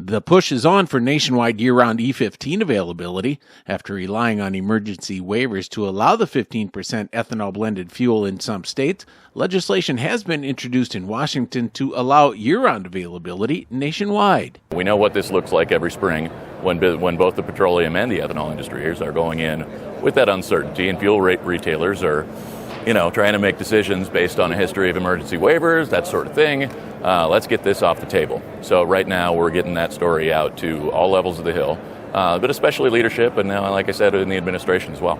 The push is on for nationwide year-round E15 availability. After relying on emergency waivers to allow the 15% ethanol-blended fuel in some states, legislation has been introduced in Washington to allow year-round availability nationwide. We know what this looks like every spring when both the petroleum and the ethanol industries are going in with that uncertainty, and fuel retailers are trying to make decisions based on a history of emergency waivers, that sort of thing. Let's get this off the table. So right now we're getting that story out to all levels of the Hill, but especially leadership and now, like I said, in the administration as well.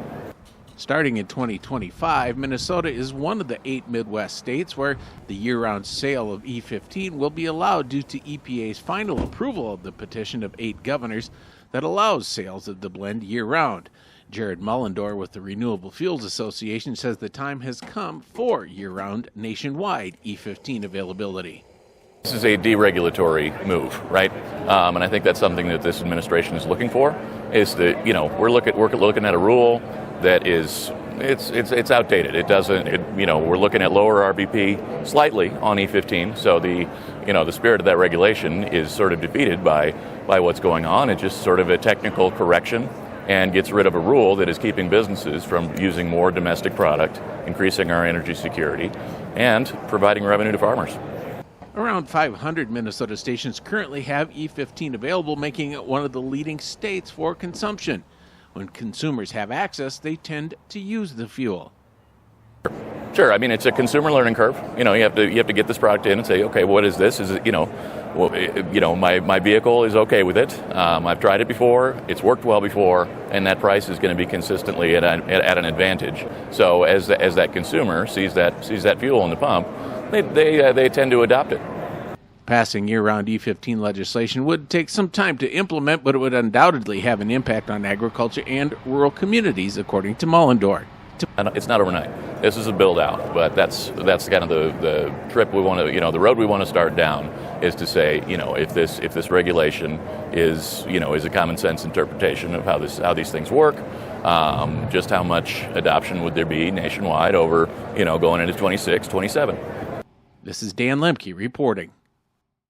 Starting in 2025, Minnesota is one of the 8 Midwest states where the year-round sale of E15 will be allowed due to EPA's final approval of the petition of 8 governors that allows sales of the blend year-round. Jared Mullendor with the Renewable Fuels Association says the time has come for year-round nationwide E15 availability. This is a deregulatory move, right? And I think that's something that this administration is looking for. Is that we're looking at a rule that is it's outdated. It doesn't. We're looking at lower RVP slightly on E15. So the spirit of that regulation is sort of defeated by what's going on. It's just sort of a technical correction and gets rid of a rule that is keeping businesses from using more domestic product, increasing our energy security, and providing revenue to farmers. Around 500 Minnesota stations currently have E15 available, making it one of the leading states for consumption. When consumers have access, they tend to use the fuel. Sure. I mean, it's a consumer learning curve. You have to get this product in and say, okay, what is this? Is it my vehicle is okay with it. I've tried it before. It's worked well before, and that price is going to be consistently at an advantage. So as that consumer sees that fuel in the pump, they tend to adopt it. Passing year-round E15 legislation would take some time to implement, but it would undoubtedly have an impact on agriculture and rural communities, according to Mullendor. It's not overnight. This is a build out, but that's kind of the trip we want to, the road we want to start down is to say, if this regulation is a common sense interpretation of how these things work, just how much adoption would there be nationwide over, going into 26, 27. This is Dan Lemke reporting.